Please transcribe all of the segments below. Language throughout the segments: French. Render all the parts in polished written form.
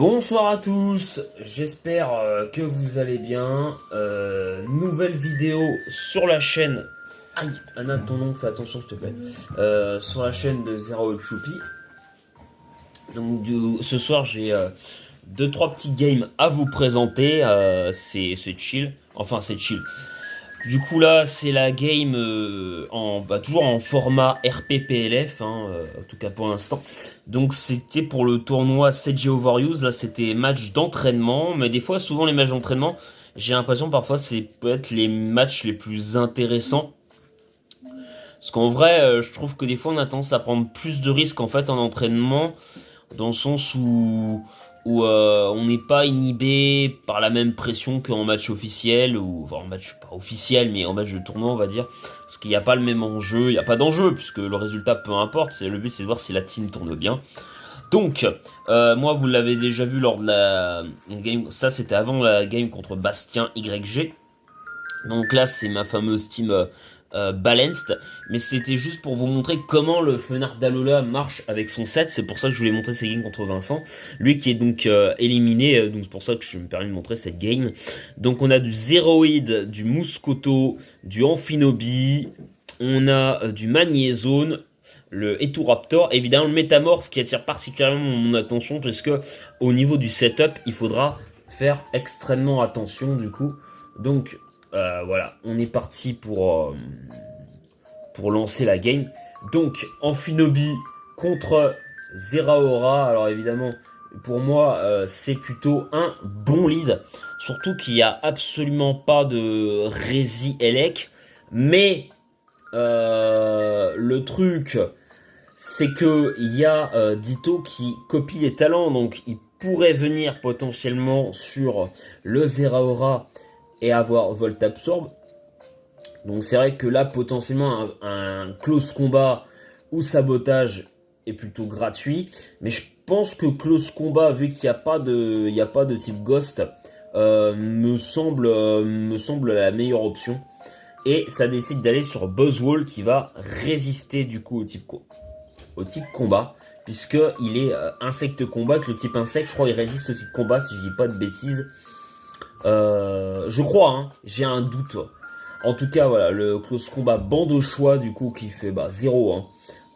Bonsoir à tous, j'espère que vous allez bien. Nouvelle vidéo sur la chaîne. Aïe, Anna, ton nom, fais attention s'il te plaît. Sur la chaîne de Zero Choupi. Donc ce soir j'ai deux trois petits games à vous présenter. C'est chill, enfin c'est chill. Du coup là c'est la game toujours en format RPPLF, en tout cas pour l'instant. Donc c'était pour le tournoi 7G Overuse, là c'était match d'entraînement, mais des fois souvent les matchs d'entraînement, j'ai l'impression parfois c'est peut-être les matchs les plus intéressants. Parce qu'en vrai je trouve que des fois on a tendance à prendre plus de risques en fait en entraînement, dans le sens où on n'est pas inhibé par la même pression qu'en match officiel, ou enfin en match pas officiel, mais en match de tournoi on va dire, parce qu'il n'y a pas le même enjeu, il n'y a pas d'enjeu, puisque le résultat peu importe, le but c'est de voir si la team tourne bien. Donc, moi vous l'avez déjà vu lors de la game, ça c'était avant la game contre Bastien YG, donc là c'est ma fameuse team balanced, mais c'était juste pour vous montrer comment le Fenard d'Alola marche avec son set. C'est pour ça que je voulais montrer cette game contre Vincent, lui qui est donc éliminé, donc c'est pour ça que je me permets de montrer cette game. Donc on a du Zeroid, du Mouscoto, du Amphinobi, on a du Magnézone, le Eturaptor, évidemment le Métamorphe qui attire particulièrement mon attention, parce que au niveau du setup il faudra faire extrêmement attention du coup. Donc voilà, on est parti pour lancer la game. Donc, Amphinobi contre Zeraora. Alors évidemment, pour moi, c'est plutôt un bon lead. Surtout qu'il n'y a absolument pas de Rési Elec. Mais le truc, c'est que il y a Ditto qui copie les talents. Donc, il pourrait venir potentiellement sur le Zeraora et avoir Volt Absorb. Donc c'est vrai que là potentiellement un close combat ou sabotage est plutôt gratuit, mais je pense que close combat, vu qu'il n'y a pas de type ghost, me semble la meilleure option. Et ça décide d'aller sur Buzzwole qui va résister du coup au type combat, puisque il est insecte combat, que le type insecte, je crois, il résiste au type combat si je dis pas de bêtises. Je crois, j'ai un doute. En tout cas, voilà, le close combat bande au choix, du coup, qui fait 0.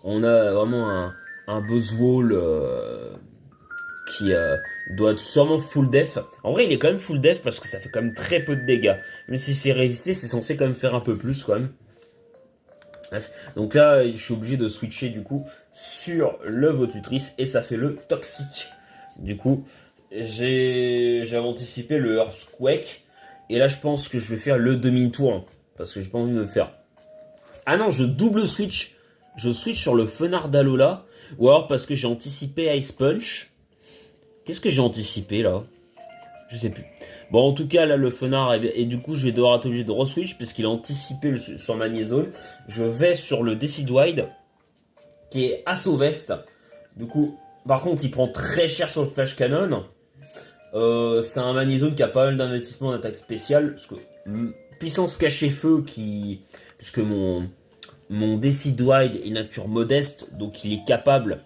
On a vraiment un Buzzwole qui doit être sûrement full def. En vrai, il est quand même full def parce que ça fait quand même très peu de dégâts. Même si c'est résisté, c'est censé quand même faire un peu plus, quand même. Donc là, je suis obligé de switcher, du coup, sur le Votutrice, et ça fait le Toxique. Du coup, j'avais anticipé le Earthquake, et là, je pense que je vais faire le demi-tour, parce que j'ai pas envie de me faire. Ah non, je double switch. Je switch sur le Fenard d'Alola, ou alors parce que j'ai anticipé Ice Punch. Qu'est-ce que j'ai anticipé, là? Je sais plus. Bon, en tout cas, là, le Fenard, et du coup, je vais devoir être obligé de re-switch, parce qu'il a anticipé sur Magnézone. Je vais sur le Decidueye, qui est Assaut Vest. Du coup, par contre, il prend très cher sur le Flash Cannon. C'est un Magnézone qui a pas mal d'investissement en attaque spéciale, parce que puissance cachée feu, puisque mon Decidueye est nature modeste, donc il est capable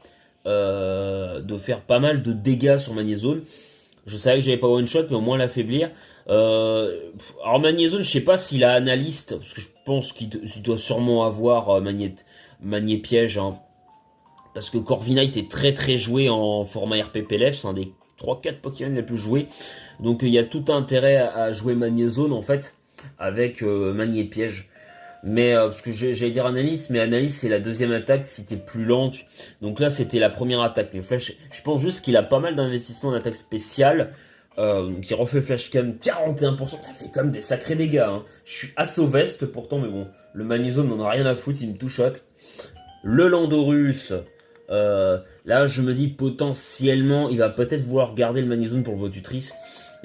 de faire pas mal de dégâts sur Magnézone. Je savais que j'avais pas one shot, mais au moins l'affaiblir. Alors Magnézone, je sais pas s'il a analyste, parce que je pense qu'il doit sûrement avoir Magné Piège, parce que Corviknight est très très joué en format RPPLF, c'est un des 3-4 Pokémon les plus joués. Donc il y a tout intérêt à jouer Magnézone en fait, avec Magné Piège. Mais parce que j'allais dire Analyse, mais Analyse c'est la deuxième attaque si t'es plus lente. Donc là c'était la première attaque. Mais Flash, je pense juste qu'il a pas mal d'investissement en attaque spéciale. Donc il refait Flash Can 41%, ça fait quand même des sacrés dégâts. Je suis Assaut Vest pourtant, mais bon, le Magnézone n'en a rien à foutre, il me two-shot. Le Landorus, là je me dis potentiellement il va peut-être vouloir garder le Magnézone pour le Votutrice.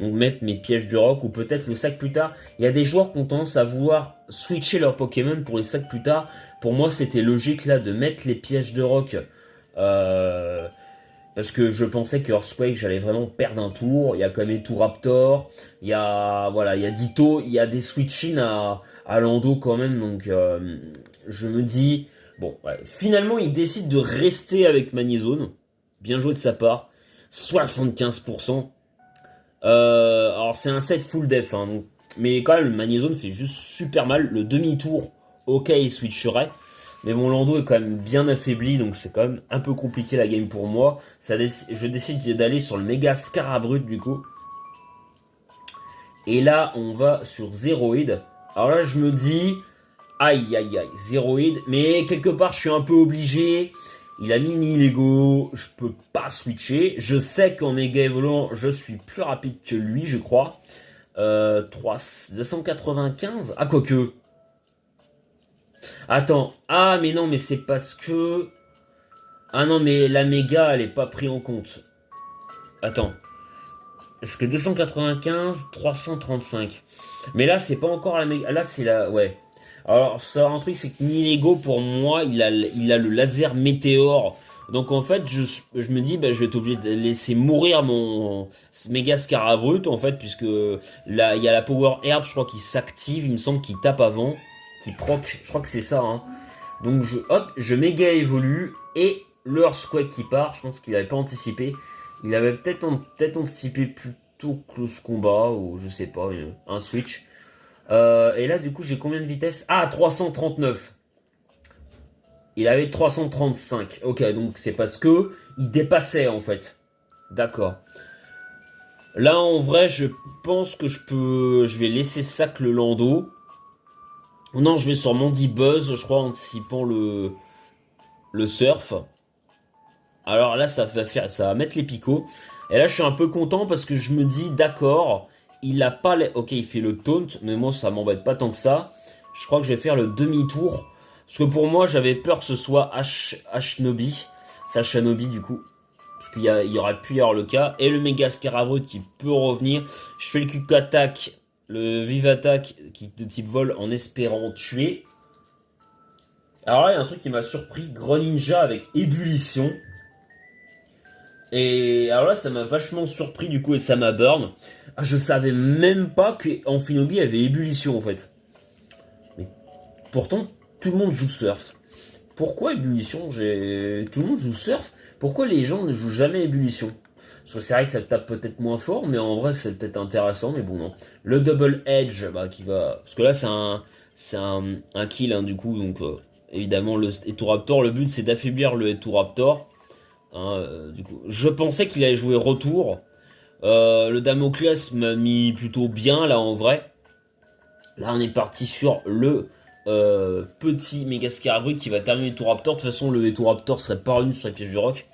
Donc mettre mes pièges du roc, ou peut-être le sac plus tard. Il y a des joueurs qui ont tendance à vouloir switcher leur Pokémon pour les sacs plus tard. Pour moi c'était logique là de mettre les pièges de roc, parce que je pensais que Earthquake j'allais vraiment perdre un tour. Il y a quand même Eturaptor, il y a Ditto, il y a des switch-in à Lando quand même. Donc je me dis bon, ouais. Finalement il décide de rester avec Magnézone. Bien joué de sa part. 75%. Alors c'est un set full def, hein, donc, mais quand même le Magnézone fait juste super mal. Le demi-tour, ok, il switcherait. Mais mon Lando est quand même bien affaibli, donc c'est quand même un peu compliqué la game pour moi. Je décide d'aller sur le méga Scarabrut du coup. Et là, on va sur Zéroïde. Alors là, je me dis, aïe aïe aïe, Zéroïde. Mais quelque part, je suis un peu obligé. Il a mini Lego, je peux pas switcher. Je sais qu'en méga évoluant, je suis plus rapide que lui, je crois. 295. Ah, quoique. Attends. Ah, mais non, mais c'est parce que... Ah non, mais la méga, elle est pas prise en compte. Attends. Est-ce que 295, 335. Mais là, c'est pas encore la méga. Là, c'est la... Ouais. Alors, ça, un truc, c'est que Nilego, pour moi, il a le laser météore. Donc, en fait, je me dis, bah, je vais être obligé de laisser mourir mon méga Scarabrut, en fait, puisque là, il y a la Power Herb, je crois, qui s'active. Il me semble qu'il tape avant, qui proc. Je crois que c'est ça, hein. Donc, hop, je méga évolue. Et le Earthquake qui part, je pense qu'il avait pas anticipé. Il avait peut-être anticipé plutôt close combat, ou je sais pas, un switch. Et là, du coup, j'ai combien de vitesse? Ah, 339. Il avait 335. Ok, donc c'est parce que il dépassait, en fait. D'accord. Là, en vrai, je pense que je vais laisser sac le Lando. Non, je vais sur Mandy Buzz, je crois, anticipant le surf. Alors là, ça va mettre les picots. Et là, je suis un peu content parce que je me dis, d'accord, il a pas les... Ok, il fait le taunt, mais moi, ça m'embête pas tant que ça. Je crois que je vais faire le demi-tour. Parce que pour moi, j'avais peur que ce soit Ashnobi. Sashanobi, du coup. Parce il y aurait pu y avoir le cas. Et le méga Scarabrut qui peut revenir. Je fais le quick attack, le vive attack qui de type vol en espérant tuer. Alors là, il y a un truc qui m'a surpris. Greninja avec ébullition. Et alors là, ça m'a vachement surpris du coup et ça m'a burn. Ah, je savais même pas qu'Amphinobi avait ébullition en fait. Mais pourtant, tout le monde joue surf. Pourquoi ébullition? Tout le monde joue surf. Pourquoi les gens ne jouent jamais ébullition? Parce que c'est vrai que ça tape peut-être moins fort, mais en vrai c'est peut-être intéressant, mais bon non. Le double edge, bah qui va. Parce que là c'est un kill hein, du coup, donc évidemment le Etoraptor, le but c'est d'affaiblir le Etoraptor. Hein, du coup, je pensais qu'il allait jouer retour. Le Damoclès m'a mis plutôt bien là en vrai. Là on est parti sur le petit méga Scarabrut qui va terminer le Raptor. De toute façon le Raptor serait pas revenu sur la piège du roc.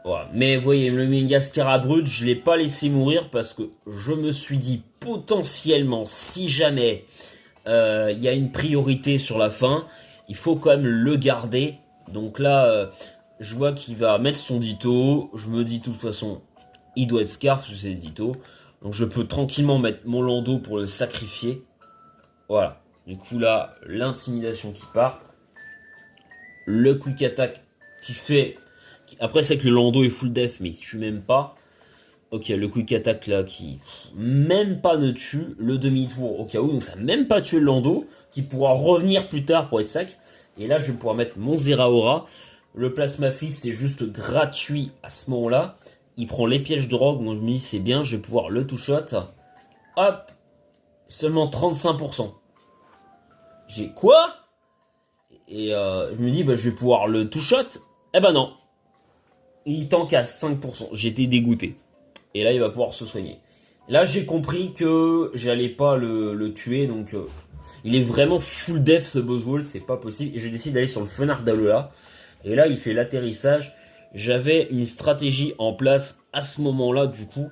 Voilà. Mais vous voyez le méga Scarabrut je l'ai pas laissé mourir parce que je me suis dit potentiellement si jamais il y a une priorité sur la fin, il faut quand même le garder. Donc là je vois qu'il va mettre son Ditto. Je me dis de toute façon, il doit être Scarf parce que c'est Ditto. Donc je peux tranquillement mettre mon Lando pour le sacrifier. Voilà. Du coup là, l'intimidation qui part. Le quick attack qui fait... Après c'est que le Lando est full def mais il tue même pas. Ok, le quick attack là qui même pas ne tue. Le demi-tour au cas où. Donc ça n'a même pas tué le Lando. Qui pourra revenir plus tard pour être sac. Et là je vais pouvoir mettre mon Zeraora. Le Plasma Fist est juste gratuit à ce moment-là. Il prend les pièges de rogue. Moi, je me dis, c'est bien, je vais pouvoir le two-shot. Hop, seulement 35%. J'ai quoi? Et je me dis, bah, je vais pouvoir le two-shot. Eh ben non. Il tank à 5%. J'étais dégoûté. Et là, il va pouvoir se soigner. Là, j'ai compris que j'allais pas le tuer. Donc, il est vraiment full def ce Boswell. C'est pas possible. Et je décide d'aller sur le Fenard d'Alola. Et là, il fait l'atterrissage. J'avais une stratégie en place à ce moment-là, du coup,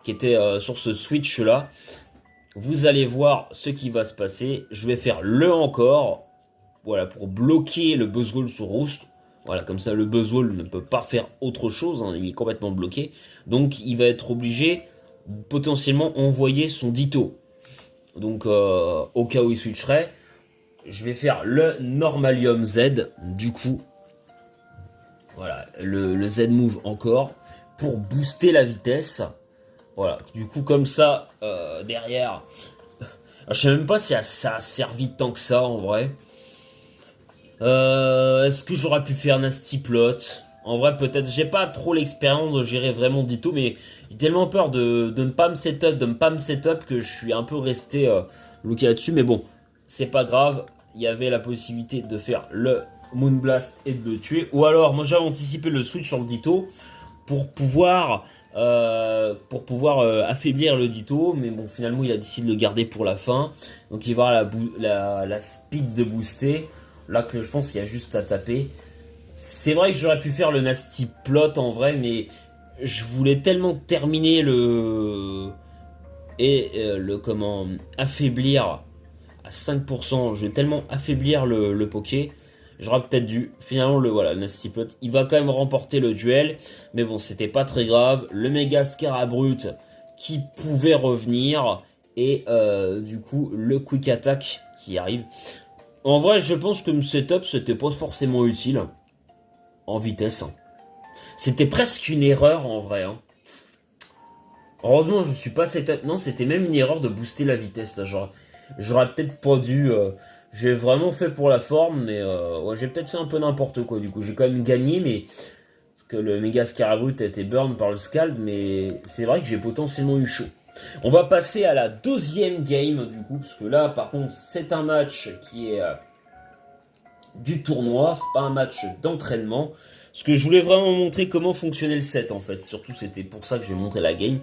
qui était sur ce switch-là. Vous allez voir ce qui va se passer. Je vais faire le encore. Voilà, pour bloquer le Buzzwole sur Roost. Voilà, comme ça, le Buzzwole ne peut pas faire autre chose. Hein, il est complètement bloqué. Donc, il va être obligé de potentiellement envoyer son Ditto. Donc, au cas où il switcherait, je vais faire le Normalium Z, du coup. Voilà, le Z-Move encore, pour booster la vitesse. Voilà, du coup comme ça, derrière, je sais même pas si ça a servi tant que ça en vrai. Est-ce que j'aurais pu faire Nasty Plot? En vrai, peut-être, j'ai pas trop l'expérience de gérer vraiment Ditto, mais j'ai tellement peur de ne pas me setup, que je suis un peu resté bloqué là-dessus. Mais bon, c'est pas grave. Il y avait la possibilité de faire le Moonblast et de le tuer. Ou alors, moi j'avais anticipé le switch sur le Ditto pour pouvoir affaiblir le Ditto. Mais bon, finalement, il a décidé de le garder pour la fin. Donc il va avoir la speed de booster. Là, que je pense qu'il y a juste à taper. C'est vrai que j'aurais pu faire le Nasty Plot en vrai, mais je voulais tellement terminer le comment affaiblir à 5%. Je vais tellement affaiblir le Poké. J'aurais peut-être dû. Finalement, voilà, le Nasty Plot, il va quand même remporter le duel, mais bon, c'était pas très grave. Le Méga Scarabrute qui pouvait revenir et du coup le Quick Attack qui arrive. En vrai, je pense que le setup c'était pas forcément utile en vitesse. C'était presque une erreur en vrai. Hein. Heureusement, je ne suis pas setup. Non, c'était même une erreur de booster la vitesse. Là. J'aurais peut-être pas dû. J'ai vraiment fait pour la forme, mais ouais, j'ai peut-être fait un peu n'importe quoi. Du coup, j'ai quand même gagné, mais parce que le Mega Scarabut a été burn par le Scald, mais c'est vrai que j'ai potentiellement eu chaud. On va passer à la deuxième game du coup, parce que là, par contre, c'est un match qui est du tournoi, c'est pas un match d'entraînement. Parce que je voulais vraiment montrer comment fonctionnait le set en fait. Surtout c'était pour ça que j'ai montré la game.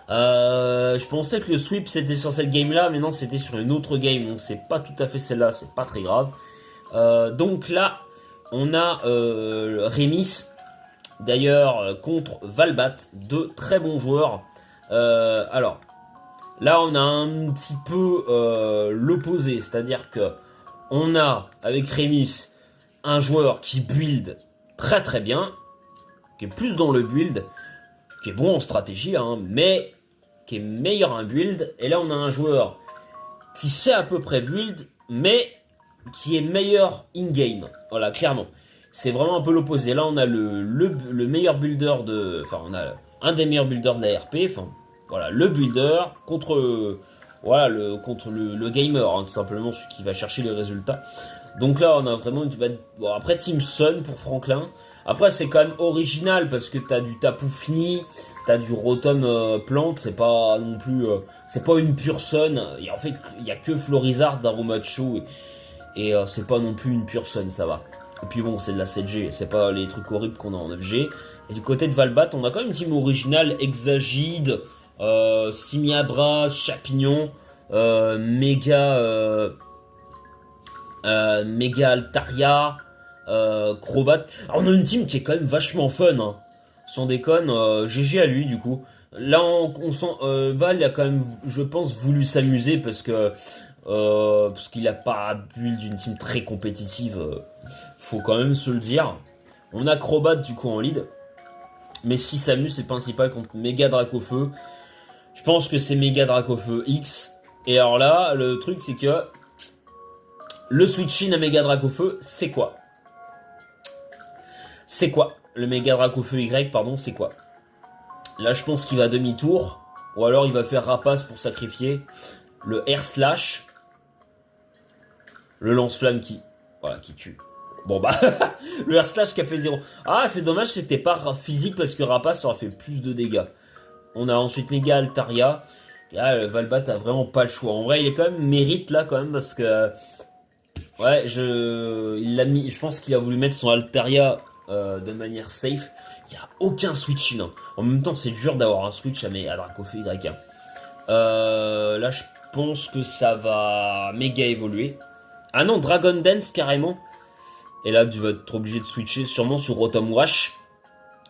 Je pensais que le sweep c'était sur cette game là, mais non c'était sur une autre game. Donc c'est pas tout à fait celle-là, c'est pas très grave. Donc là on a Rémis d'ailleurs contre Valbat, deux très bons joueurs. Alors là on a un petit peu l'opposé, c'est-à-dire que on a avec Rémis un joueur qui build très très bien, qui est plus dans le build, qui est bon en stratégie, hein, mais qui est meilleur en build. Et là, on a un joueur qui sait à peu près build, mais qui est meilleur in-game. Voilà, clairement. C'est vraiment un peu l'opposé. Là, on a le meilleur builder de... Enfin, on a un des meilleurs builders de la RP. Enfin, voilà, le builder contre... Voilà, contre le gamer, hein, tout simplement, celui qui va chercher les résultats. Donc là, on a vraiment... Bon, après, Team Sun pour Franklin. Après, c'est quand même original parce que t'as du Tapu Fini, t'as du Rotom Plante, c'est pas non plus... c'est pas une pure Sun. Et en fait, il y a que Florizard d'Aromacho et c'est pas non plus une pure Sun, ça va. Et puis bon, c'est de la 7G, c'est pas les trucs horribles qu'on a en 9G. Et du côté de Valbat, on a quand même une team originale, Exagide, Simiabra, Chapignon, Méga... Méga Altaria, Crobat. Alors, on a une team qui est quand même vachement fun, hein. Sans déconne, GG à lui du coup. Là, on sent Val a quand même, je pense, voulu s'amuser parce qu'il a pas build d'une team très compétitive. Faut quand même se le dire. On a Crobat du coup en lead, mais si s'amuse, c'est le principal contre Méga Dracofeu. Je pense que c'est Méga Dracofeu X. Et alors là, le truc c'est que le switch-in à Méga Dracofeu, c'est quoi? C'est quoi? Le Méga Dracofeu Y, pardon, c'est quoi? Là, je pense qu'il va demi-tour. Ou alors, il va faire rapace pour sacrifier. Le Air Slash. Le lance-flamme qui... Voilà, qui tue. Bon, bah... le Air Slash qui a fait 0. Ah, c'est dommage, c'était pas physique parce que rapace aurait fait plus de dégâts. On a ensuite Méga Altaria. Et là, Valbat a vraiment pas le choix. En vrai, il est quand même mérite là, quand même, parce que... Ouais, il l'a mis... Je pense qu'il a voulu mettre son Altaria de manière safe. Il n'y a aucun switch in. En même temps, c'est dur d'avoir un switch à Dracofeu Y1. Là, je pense que ça va méga évoluer. Ah non, Dragon Dance carrément. Et là, tu vas être obligé de switcher sûrement sur Rotom Wash.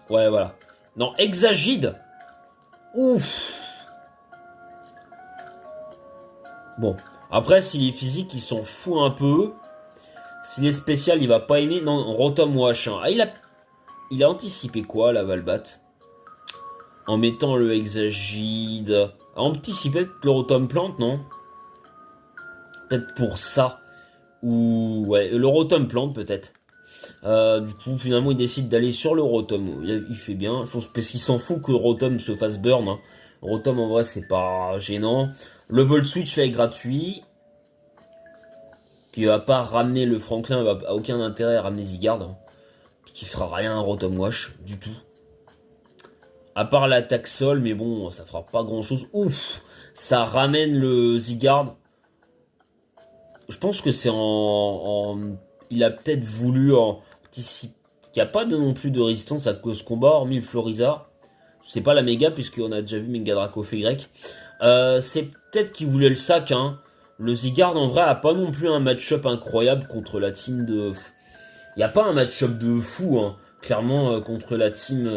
Ouais, voilà. Non, Exagide. Ouf. Bon. Après, s'il est physique, il s'en fout un peu. S'il est spécial, il va pas aimer. Non, Rotom Wash. Hein. Ah, il a anticipé quoi, la Valbat? En mettant le Exagide. A anticipé le Rotom Plante, non? Peut-être pour ça. Ou ouais, le Rotom Plante peut-être. Du coup, finalement, il décide d'aller sur le Rotom. Il fait bien. Je pense parce qu'il s'en fout que Rotom se fasse burn. Hein. Rotom, en vrai, c'est pas gênant. Le Volt Switch, là, est gratuit. Puis, à part ramener le Franklin, il a aucun intérêt à ramener Zygarde. qui fera rien à Rotom Wash, du tout. À part l'attaque sol, mais bon, ça fera pas grand chose. Ouf, ça ramène le Zygarde. Je pense que c'est il a peut-être voulu anticiper. Il n'y a pas non plus de résistance à cause combat, hormis le Florizard. C'est pas la méga, puisqu'on a déjà vu Mega Draco fait Y. C'est peut-être qu'il voulait le sac, hein. Le Zygarde, en vrai, a pas non plus un match-up incroyable contre la team de... Il n'y a pas un match-up de fou, hein. Clairement, contre la team...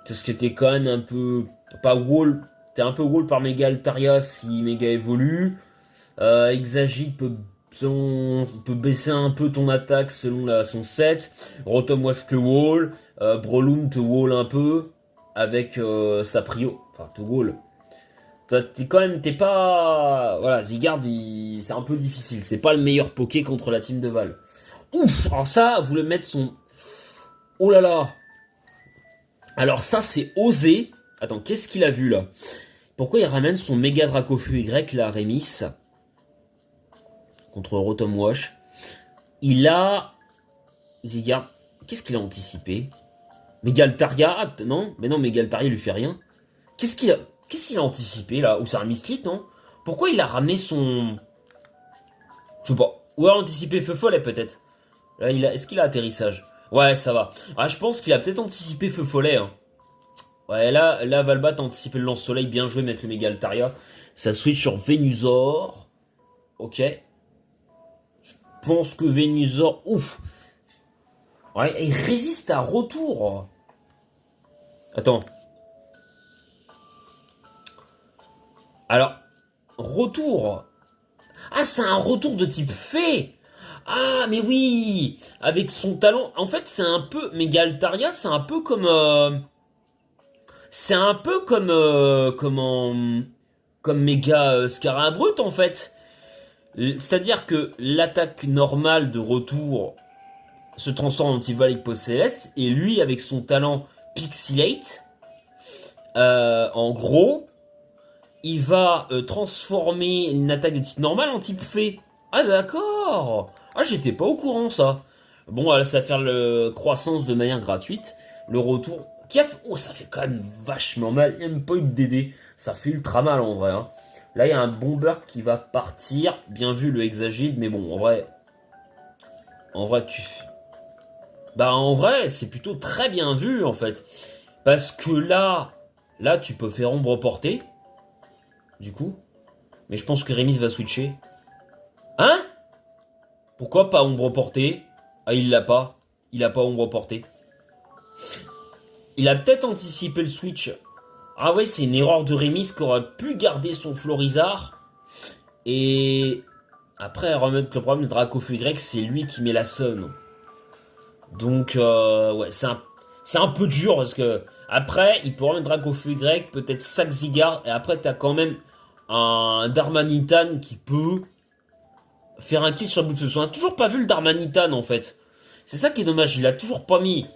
parce que t'es quand même un peu... Pas wall... T'es un peu wall par Mega Altaria si Mega évolue. Exagite peut baisser un peu ton attaque selon son set. Rotom Wash te wall. Breloom te wall un peu. Avec sa prio. Enfin, te wall. T'es pas... Voilà, Zygarde, c'est un peu difficile. C'est pas le meilleur poké contre la team de Val. Ouf. Alors ça, vous le mettre son... Oh là là. Alors ça, c'est osé. Attends, qu'est-ce qu'il a vu là? Pourquoi il ramène son méga Dracofeu Y, là, Rémis? Contre Rotom Wash. Il a... Zygarde. Qu'est-ce qu'il a anticipé? Megaltaria? Ah, non? Mais non, Megaltaria lui fait rien. Qu'est-ce qu'il a anticipé, là? Ou c'est un misclick, non? Pourquoi il a ramené son... Je sais pas. Ou a anticipé Feu Follet, peut-être. Là, est-ce qu'il a atterrissage? Ouais, ça va. Ah, je pense qu'il a peut-être anticipé Feu Follet, hein. Ouais, là, Valbat a anticipé le lance-soleil. Bien joué, mettre le Megaltaria. Ça switch sur Venusaur. Ok. Je pense que Venusaur... Ouf. Ouais, il résiste à retour. Attends. Alors, retour. Ah, c'est un retour de type fée. Ah, mais oui. Avec son talent. En fait, c'est un peu... Megaltaria, c'est un peu comme... C'est un peu comme... Comme Méga Scarabrute, en fait. C'est-à-dire que l'attaque normale de retour se transforme en petit Valipo Céleste, et lui, avec son talent Pixilate, en gros, il va transformer une attaque de type normal en type fée. Ah d'accord. Ah, j'étais pas au courant, ça. Bon, ça va faire le croissance de manière gratuite. Le retour... Oh, ça fait quand même vachement mal. Il n'y a même pas eu de DD. Ça fait ultra mal, en vrai, hein. Là, il y a un bomber qui va partir. Bien vu le Hexagide, mais bon, en vrai... En vrai, Bah, en vrai, c'est plutôt très bien vu, en fait. Parce que là, tu peux faire ombre portée. Du coup. Mais je pense que Rémis va switcher. Hein? Pourquoi pas ombre portée? Ah, il l'a pas. Il a pas ombre portée. Il a peut-être anticipé le switch. Ah ouais, c'est une erreur de Rémis qui aurait pu garder son Florizard. Et... Après, remettre le problème de Dracofeu Y, c'est lui qui met la Sun. Donc, ouais, c'est un peu dur parce que... Après, il peut remettre Dracofeu Y, peut-être Saxigar, et après, t'as quand même un Darmanitan qui peut faire un kill sur le bout de feu. On a toujours pas vu le Darmanitan, en fait. C'est ça qui est dommage, il a toujours pas mis.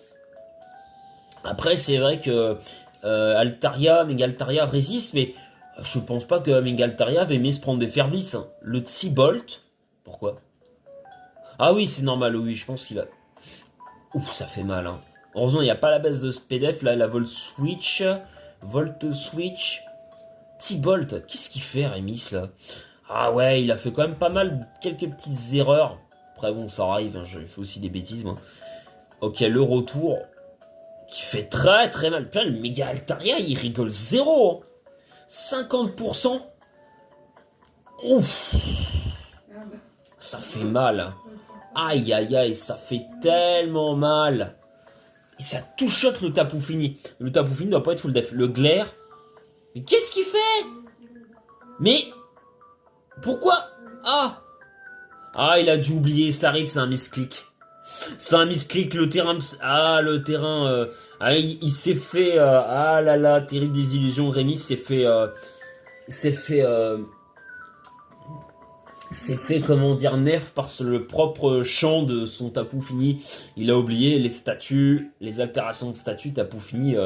Après, c'est vrai que Megaltaria résiste, mais je pense pas que Megaltaria va aimer se prendre des Ferblis, hein. Le T-Bolt, pourquoi? Ah oui, c'est normal, oui, je pense qu'il a... Ouf, ça fait mal, hein. Heureusement, il n'y a pas la base de SPDF, là, la Volt Switch, T-Bolt, qu'est-ce qu'il fait, Rémis, là? Ah ouais, il a fait quand même pas mal, quelques petites erreurs. Après, bon, ça arrive, hein, je fais aussi des bêtises, moi. Ok, le retour... Qui fait très très mal. Putain, le Mega Altaria, il rigole zéro. 50%. Ouf. Ça fait mal. Aïe aïe aïe, ça fait tellement mal. Et ça touchote le Tapu Fini. Le Tapu Fini doit pas être full def. Le glaire. Mais qu'est-ce qu'il fait? Mais... Pourquoi? Ah. Ah, il a dû oublier, ça arrive, c'est un misclick. C'est un misclick, le terrain... Ah, le terrain... Ah, il s'est fait... ah là là, terrible désillusion. Rémi s'est fait... s'est fait, comment dire, nerf par le propre champ de son Tapu Fini. Il a oublié les statuts, les altérations de statut. Tapu Fini...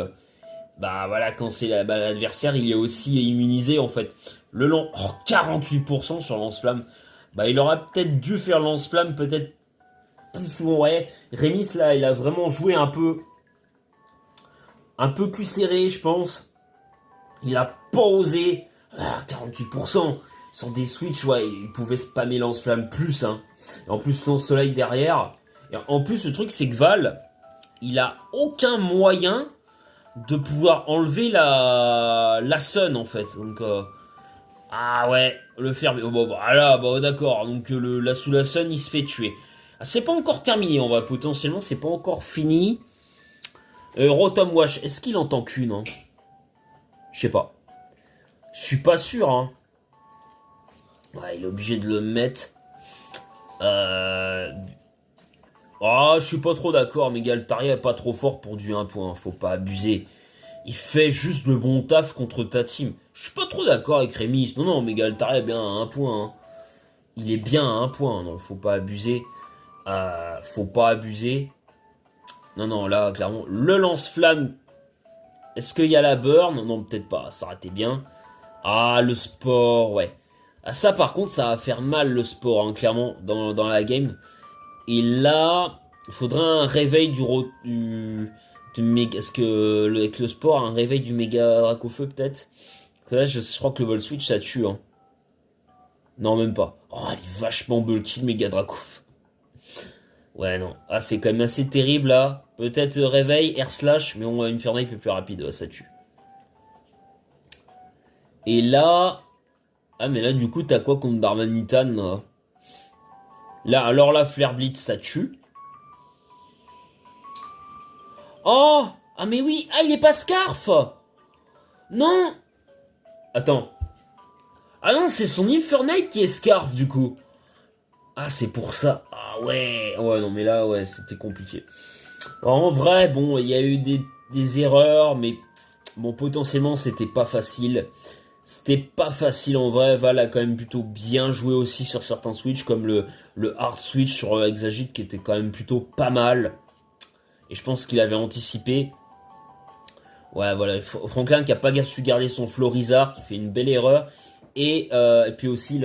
bah voilà, quand c'est l'adversaire, il est aussi immunisé, en fait. Le lance... Oh, 48% sur lance-flamme. Bah, il aurait peut-être dû faire lance-flamme, peut-être plus souvent. Ouais, Rémis, là, il a vraiment joué un peu cul serré, je pense. Il a pas osé. Ah, 48%. Sur des Switch, ouais, il pouvait spammer lance-flamme plus, hein. Et en plus, lance-soleil derrière. Et en plus, le truc, c'est que Val, il a aucun moyen de pouvoir enlever la Sun, en fait. Donc, ah ouais, le faire. Bon, bah, là, bah, d'accord. Donc, la sous la Sun, il se fait tuer. Ah, c'est pas encore terminé, on va potentiellement, c'est pas encore fini. Rotom Wash, est-ce qu'il entend qu'une, hein? Je sais pas. Je suis pas sûr, hein. Ouais, il est obligé de le mettre. Euh... Ah, je suis pas trop d'accord, mais Galtaria est pas trop fort pour du 1 point, faut pas abuser. Il fait juste le bon taf contre ta team. Je suis pas trop d'accord avec Rémis. Non, non, mais Galtaria est bien à 1 point, hein. Il est bien à 1 point, non, faut pas abuser. Faut pas abuser. Non, non, là, clairement, le lance-flamme. Est-ce qu'il y a la burn? Non, peut-être pas, ça ratait bien. Ah, le sport, ouais. Ah, ça, par contre, ça va faire mal, le sport, hein, clairement, dans la game. Et là, il faudrait un réveil du méga. Est-ce que avec le sport, un réveil du méga Dracofeu peut-être? Parce que là, je crois que le vol switch ça tue, hein. Non, même pas. Oh, il est vachement bulky le méga Dracofeu. Ouais, non. Ah, c'est quand même assez terrible là. Peut-être réveil, air slash, mais on a une Infernape un peu plus rapide, ouais, ça tue. Et là. Ah, mais là, du coup, t'as quoi contre Darmanitan là? Là, alors là, Flare Blitz, ça tue. Oh! Ah mais oui! Ah, il est pas Scarf! Non! Attends. Ah non, c'est son Infernape qui est Scarf, du coup. Ah, c'est pour ça. Ah ouais. Ouais, non, mais là, ouais, c'était compliqué. Alors, en vrai, bon, il y a eu des erreurs, mais bon, potentiellement, c'était pas facile. C'était pas facile en vrai. Val a quand même plutôt bien joué aussi sur certains switch, comme le hard switch sur Exagite, qui était quand même plutôt pas mal. Et je pense qu'il avait anticipé. Ouais, voilà, Franklin qui a pas su garder son Florizard, qui fait une belle erreur. Et puis aussi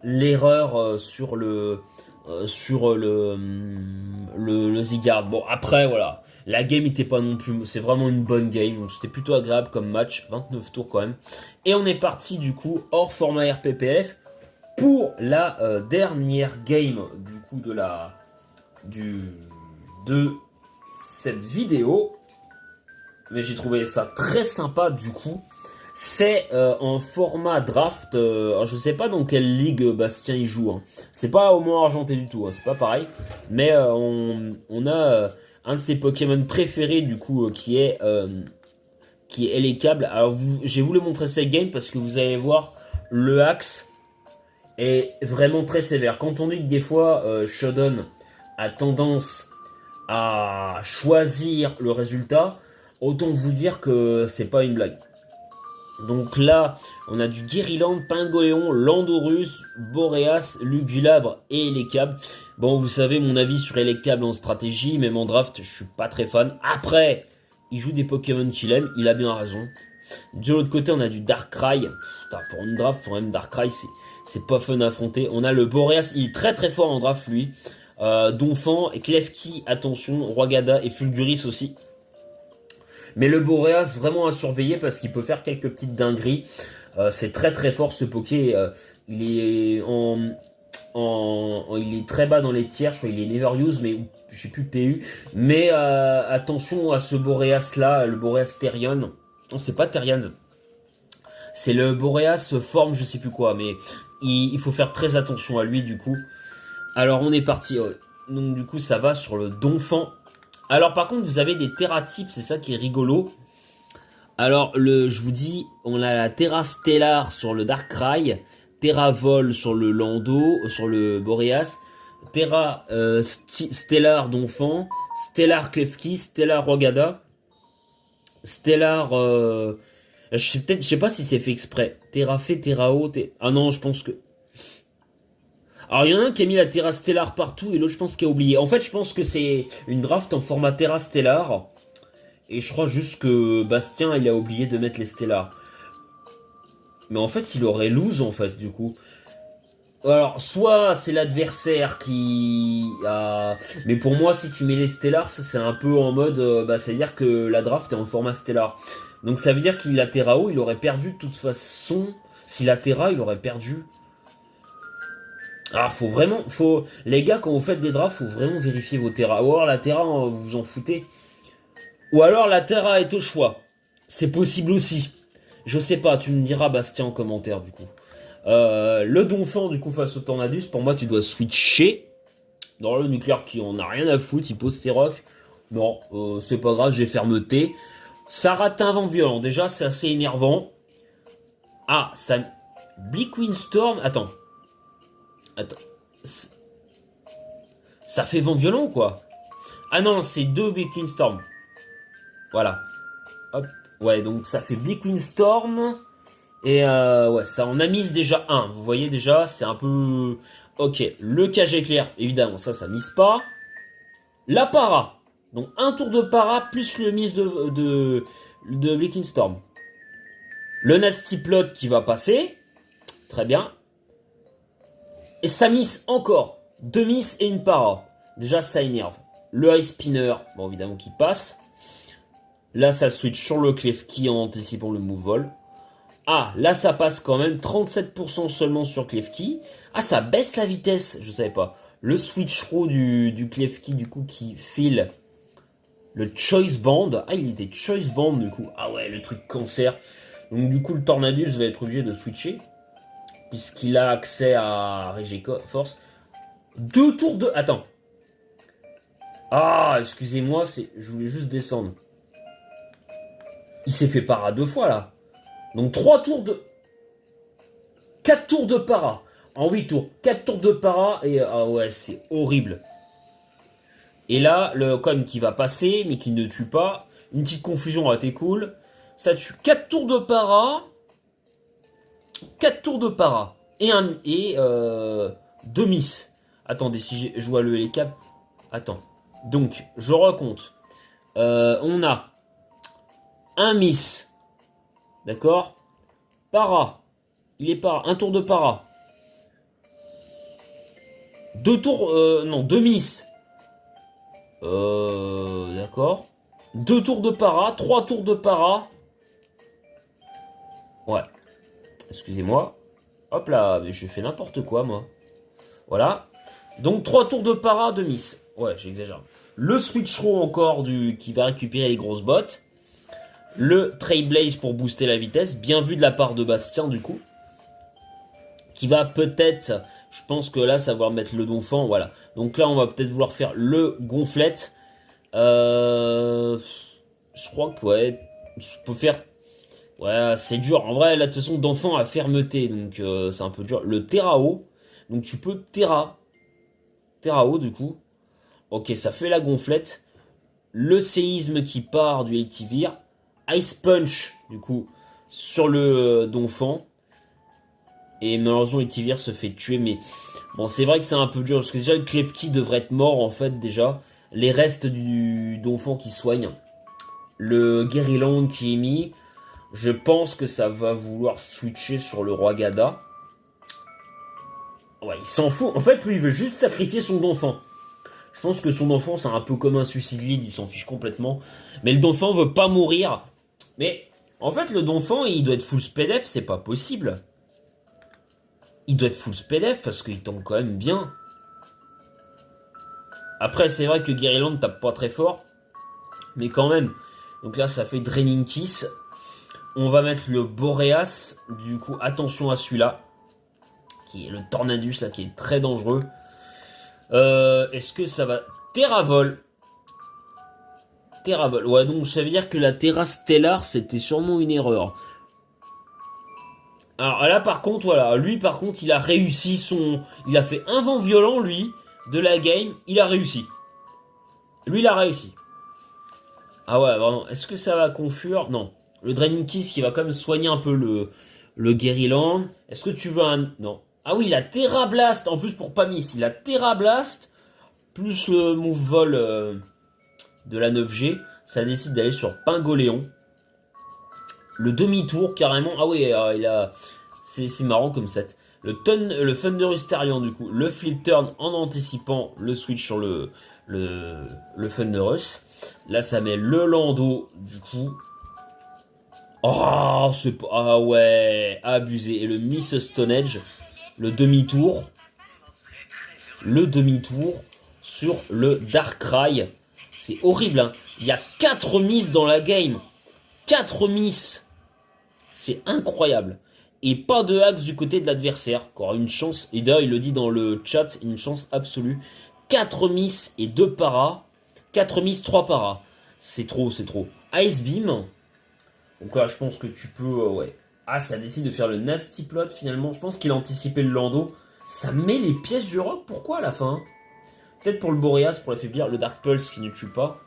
l'erreur sur le Zygarde. Bon, après, voilà. La game était pas non plus. C'est vraiment une bonne game. Donc c'était plutôt agréable comme match. 29 tours quand même. Et on est parti du coup hors format RPPF pour la dernière game du coup de cette vidéo. Mais j'ai trouvé ça très sympa du coup. C'est en format draft. Alors je sais pas dans quelle ligue Bastien il joue, hein. C'est pas au Mont Argenté du tout, hein. C'est pas pareil. Mais on a un de ses Pokémon préférés du coup qui est Elecable. Alors j'ai voulu montrer cette game parce que vous allez voir le axe est vraiment très sévère. Quand on dit que des fois Shodan a tendance à choisir le résultat, autant vous dire que c'est pas une blague. Donc là, on a du Guériland, Pingoléon, Landorus, Boreas, Lugulabre et Elecable. Bon, vous savez mon avis sur Elecable en stratégie, même en draft, je suis pas très fan. Après, il joue des Pokémon qu'il aime, il a bien raison. De l'autre côté, on a du Darkrai. Putain, pour une draft, pour même Darkrai, c'est pas fun à affronter. On a le Boreas, il est très très fort en draft, lui. Donphan, Klefki, attention, Roigada et Fulguris aussi. Mais le Boreas, vraiment à surveiller parce qu'il peut faire quelques petites dingueries. C'est très très fort ce Poké. Il est il est très bas dans les tiers, je crois qu'il est never use, mais j'ai plus PU. Mais attention à ce Boreas là, le Boreas Therion. Non, c'est pas Therion. C'est le Boreas forme, je sais plus quoi, mais il faut faire très attention à lui du coup. Alors on est parti. Donc du coup ça va sur le Donphan. Alors par contre vous avez des Terra-types, c'est ça qui est rigolo. Alors je vous dis, on a la Terra Stellar sur le Darkrai, Terra Vol sur le Lando, sur le Boreas, Terra Stellar Donphan, Stellar Klefki, Stellar Rogada, Stellar... je sais pas si c'est fait exprès. Terra fait, Terra haut, ah non, je pense que... Alors il y en a un qui a mis la Terra Stellar partout et l'autre je pense qu'il a oublié. En fait je pense que c'est une draft en format Terra Stellar. Et je crois juste que Bastien il a oublié de mettre les Stellar. Mais en fait il aurait lose en fait du coup. Alors, soit c'est l'adversaire qui a... Mais pour moi, si tu mets les Stellars, c'est un peu en mode... bah, c'est-à-dire que la draft est en format Stellar. Donc ça veut dire qu'il a Terrao, il aurait perdu de toute façon... S'il a Terra, il aurait perdu. Ah, faut vraiment... Les gars, quand vous faites des drafts, faut vraiment vérifier vos Terra. Ou alors la Terra, vous vous en foutez. Ou alors la Terra est au choix. C'est possible aussi. Je sais pas, tu me diras Bastien en commentaire du coup. Le Donphan du coup face au Tornadus, pour moi tu dois switcher. Dans le nucléaire qui en a rien à foutre, il pose ses rocks. Non, c'est pas grave, j'ai fermeté. Ça rate un vent violent, déjà c'est assez énervant. Ah, ça... Bleak Windstorm, attends. Attends. Ça fait vent violent ou quoi? Ah non, c'est deux Bleak Windstorm. Voilà. Hop. Ouais, donc ça fait Bleak Windstorm. Et ouais, ça en a mise déjà un. Vous voyez déjà, c'est un peu... Ok, le cage éclair, évidemment, ça mise pas. La para. Donc un tour de para plus le mise de Bleaking Storm. Le Nasty Plot qui va passer. Très bien. Et ça mise encore. Deux miss et une para. Déjà, ça énerve. Le Ice Spinner, bon évidemment qui passe. Là, ça switch sur le Klefki en anticipant le move vol. Ah, là ça passe quand même, 37% seulement sur Klefki. Ah, ça baisse la vitesse, je savais pas. Le switch row du Klefki du coup qui file le Choice Band. Ah, il était Choice Band du coup. Ah ouais, le truc cancer. Donc du coup le Tornadus va être obligé de switcher. Puisqu'il a accès à Force. Deux tours de... Attends. Ah, excusez-moi, je voulais juste descendre. Il s'est fait para deux fois là. Donc 3 tours de... 4 tours de para. En 8 tours. 4 tours de para. Et ah ouais, c'est horrible. Et là, le com qui va passer, mais qui ne tue pas. Une petite confusion aurait été cool. Ça tue 4 tours de para. 4 tours de para. Et 2 miss. Attendez, si je vois le hélicap. Attends. Donc, je recompte. On a un miss. D'accord? Para. Il est para. Un tour de para. Deux tours. Non, deux miss. D'accord. Deux tours de para. Trois tours de para. Ouais. Excusez-moi. Hop là, mais je fais n'importe quoi, moi. Voilà. Donc, trois tours de para, de miss. Ouais, j'exagère. Le switch row encore qui va récupérer les grosses bottes. Le Trailblaze pour booster la vitesse. Bien vu de la part de Bastien, du coup. Qui va peut-être... Je pense que là, ça va mettre le Donphan. Voilà. Donc là, on va peut-être vouloir faire le Gonflette. Je crois que, ouais... Je peux faire... Ouais, c'est dur. En vrai, là, de toute façon, Donphan a fermeté. Donc, c'est un peu dur. Le Terrao. Donc, tu peux Terrao, du coup. Ok, ça fait la Gonflette. Le séisme qui part du Eltivir. Ice Punch, du coup, sur le Donphan. Et malheureusement, Eltivir se fait tuer. Mais bon, c'est vrai que c'est un peu dur. Parce que déjà, le Klefki devrait être mort, en fait, déjà. Les restes du Donphan qui soignent. Le Guerryland qui est mis. Je pense que ça va vouloir switcher sur le Roi Gada. Ouais, il s'en fout. En fait, lui, il veut juste sacrifier son Donphan. Je pense que son enfant, c'est un peu comme un suicide lead, il s'en fiche complètement. Mais le Donphan veut pas mourir. Mais, en fait, le Donphan, il doit être full SPDF, c'est pas possible. Il doit être full SPDF parce qu'il tombe quand même bien. Après, c'est vrai que Guerryland tape pas très fort. Mais quand même. Donc là, ça fait Draining Kiss. On va mettre le Boreas. Du coup, attention à celui-là. Qui est le Tornadus, là, qui est très dangereux. Est-ce que ça va... Terravol. Terravol. Ouais, donc ça veut dire que la Terra Stellar, c'était sûrement une erreur. Alors là, par contre, voilà. Lui, par contre, il a réussi son... Il a fait un vent violent, lui, de la game. Il a réussi. Lui, il a réussi. Ah ouais, vraiment. Est-ce que ça va confure? Non. Le Draining Kiss qui va quand même soigner un peu le Guerryland. Est-ce que tu veux un... Non. Ah oui, il a Terra Blast. En plus, pour pas miss, il a Terra Blast. Plus le move vol de la 9G. Ça décide d'aller sur Pingoléon. Le demi-tour, carrément. Ah oui, il a... C'est marrant comme set. Le Thunderous Tarion, du coup, le flip turn en anticipant le switch sur le Thunderous. Là, ça met le Lando, du coup. Oh, ah ouais, abusé. Et le Miss Stone Edge, le demi-tour. Le demi-tour sur le Darkrai. C'est horrible, hein. Il y a 4 misses dans la game. 4 misses. C'est incroyable. Et pas de axe du côté de l'adversaire. Encore une chance. Et d'ailleurs, il le dit dans le chat, une chance absolue. 4 miss et 2 paras. 4 miss, 3 paras. C'est trop, c'est trop. Ice Beam. Donc là, je pense que tu peux... ouais. Ah, ça décide de faire le Nasty Plot finalement. Je pense qu'il a anticipé le Lando. Ça met les pièces du rock. Pourquoi à la fin? Peut-être pour le Boreas, pour l'affaiblir. Le Dark Pulse qui ne tue pas.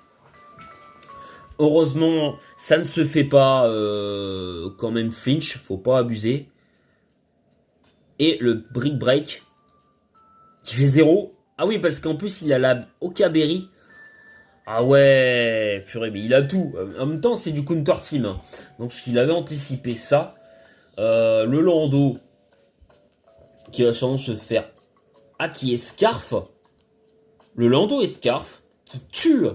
Heureusement, ça ne se fait pas quand même flinch. Faut pas abuser. Et le Brick Break qui fait 0. Ah oui, parce qu'en plus, il a la Okaberry. Ah ouais, purée, mais il a tout. En même temps, c'est du counter team, hein. Donc, il avait anticipé ça. Le Lando qui va sûrement se faire... Ah, qui est Scarf. Le Lando est Scarf qui tue.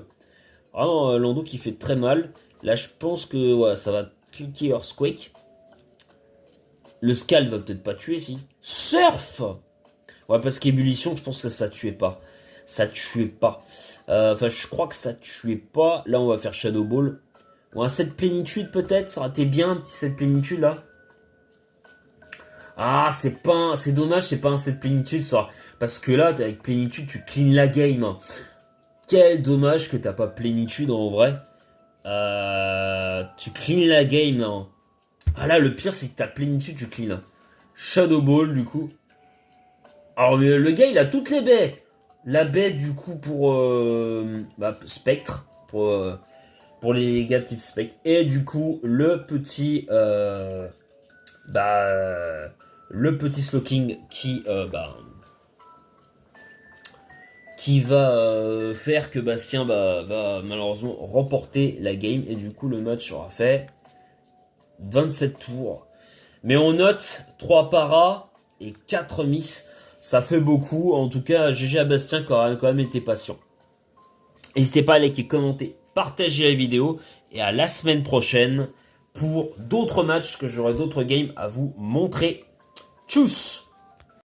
Ah non, Lando qui fait très mal. Là, je pense que ouais, ça va cliquer Earthquake. Le Scald va peut-être pas tuer, si. Surf. Ouais, parce qu'ébullition, je pense que ça tuait pas. Ça tuait pas. Enfin, je crois que ça tuait pas. Là, on va faire Shadow Ball. Ou un set plénitude, peut-être. Ça aurait été bien, un petit set plénitude, là. Ah, c'est dommage, c'est pas un set plénitude, ça. Parce que là, avec plénitude, tu clean la game, hein. Quel dommage que t'as pas plénitude, en vrai. Tu clean la game, là. Ah là, le pire, c'est que t'as plénitude, tu clean. Shadow Ball, du coup. Alors, le gars, il a toutes les baies. La baie, du coup, pour Spectre. Pour les gars type Spectre. Et du coup, le petit... le petit Slowking qui va faire que Bastien va malheureusement remporter la game. Et du coup, le match sera fait 27 tours. Mais on note 3 paras et 4 miss. Ça fait beaucoup. En tout cas, GG à Bastien qui a quand même été patient. N'hésitez pas à liker, commenter, partager la vidéo. Et à la semaine prochaine pour d'autres matchs, que j'aurai d'autres games à vous montrer. Tchuss!